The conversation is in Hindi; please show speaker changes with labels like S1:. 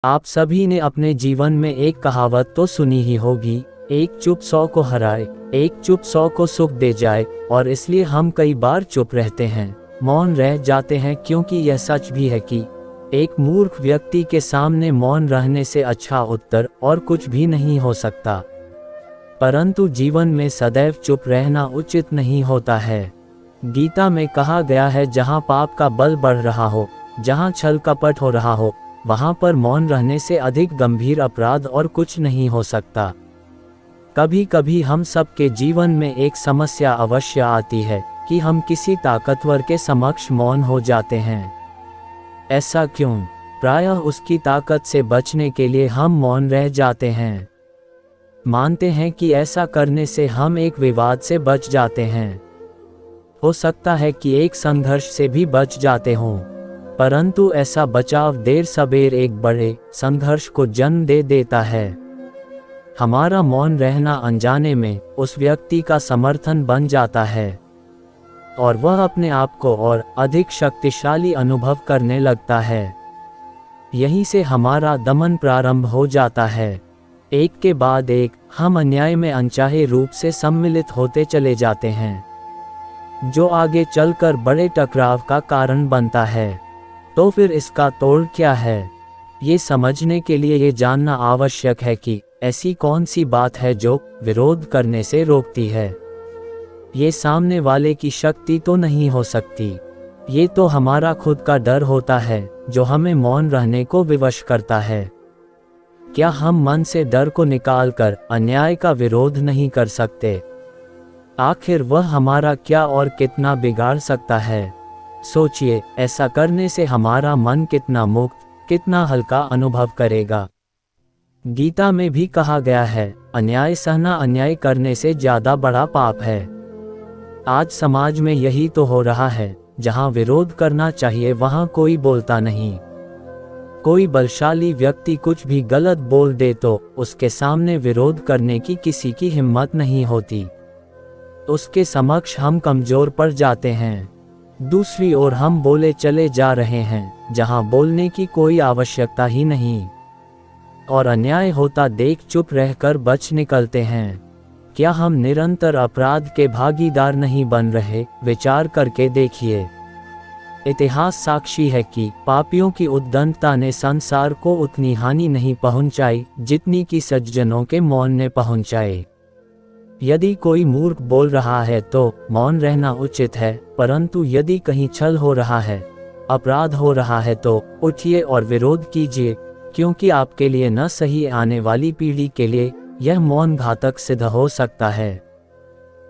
S1: आप सभी ने अपने जीवन में एक कहावत तो सुनी ही होगी, एक चुप 100 को हराए, एक चुप 100 को सुख दे जाए। और इसलिए हम कई बार चुप रहते हैं, मौन रह जाते हैं, क्योंकि यह सच भी है कि एक मूर्ख व्यक्ति के सामने मौन रहने से अच्छा उत्तर और कुछ भी नहीं हो सकता। परंतु जीवन में सदैव चुप रहना उचित नहीं होता है। गीता में कहा गया है, जहाँ पाप का बल बढ़ रहा हो, जहाँ छल कपट हो रहा हो, वहाँ पर मौन रहने से अधिक गंभीर अपराध और कुछ नहीं हो सकता। कभी कभी हम सबके जीवन में एक समस्या अवश्य आती है कि हम किसी ताकतवर के समक्ष मौन हो जाते हैं। ऐसा क्यों? प्रायः उसकी ताकत से बचने के लिए हम मौन रह जाते हैं। मानते हैं कि ऐसा करने से हम एक विवाद से बच जाते हैं, हो सकता है कि एक संघर्ष से भी बच जाते हों, परंतु ऐसा बचाव देर सबेर एक बड़े संघर्ष को जन्म दे देता है। हमारा मौन रहना अनजाने में उस व्यक्ति का समर्थन बन जाता है और वह अपने आप को और अधिक शक्तिशाली अनुभव करने लगता है। यहीं से हमारा दमन प्रारंभ हो जाता है। एक के बाद एक हम अन्याय में अनचाहे रूप से सम्मिलित होते चले जाते हैं, जो आगे चलकर बड़े टकराव का कारण बनता है। तो फिर इसका तोड़ क्या है? ये समझने के लिए ये जानना आवश्यक है कि ऐसी कौन सी बात है जो विरोध करने से रोकती है। ये सामने वाले की शक्ति तो नहीं हो सकती, ये तो हमारा खुद का डर होता है जो हमें मौन रहने को विवश करता है। क्या हम मन से डर को निकालकर अन्याय का विरोध नहीं कर सकते? आखिर वह हमारा क्या और कितना बिगाड़ सकता है? सोचिए, ऐसा करने से हमारा मन कितना मुक्त, कितना हल्का अनुभव करेगा। गीता में भी कहा गया है, अन्याय सहना अन्याय करने से ज्यादा बड़ा पाप है। आज समाज में यही तो हो रहा है, जहां विरोध करना चाहिए वहां कोई बोलता नहीं। कोई बलशाली व्यक्ति कुछ भी गलत बोल दे तो उसके सामने विरोध करने की किसी की हिम्मत नहीं होती। उसके समक्ष हम कमजोर पड़ जाते हैं। दूसरी ओर हम बोले चले जा रहे हैं जहां बोलने की कोई आवश्यकता ही नहीं, और अन्याय होता देख चुप रहकर बच निकलते हैं। क्या हम निरंतर अपराध के भागीदार नहीं बन रहे? विचार करके देखिए। इतिहास साक्षी है कि पापियों की उद्दंडता ने संसार को उतनी हानि नहीं पहुंचाई जितनी कि सज्जनों के मौन ने पहुंचाई। यदि कोई मूर्ख बोल रहा है तो मौन रहना उचित है, परंतु यदि कहीं छल हो रहा है, अपराध हो रहा है तो उठिए और विरोध कीजिए, क्योंकि आपके लिए न सही आने वाली पीढ़ी के लिए यह मौन घातक सिद्ध हो सकता है।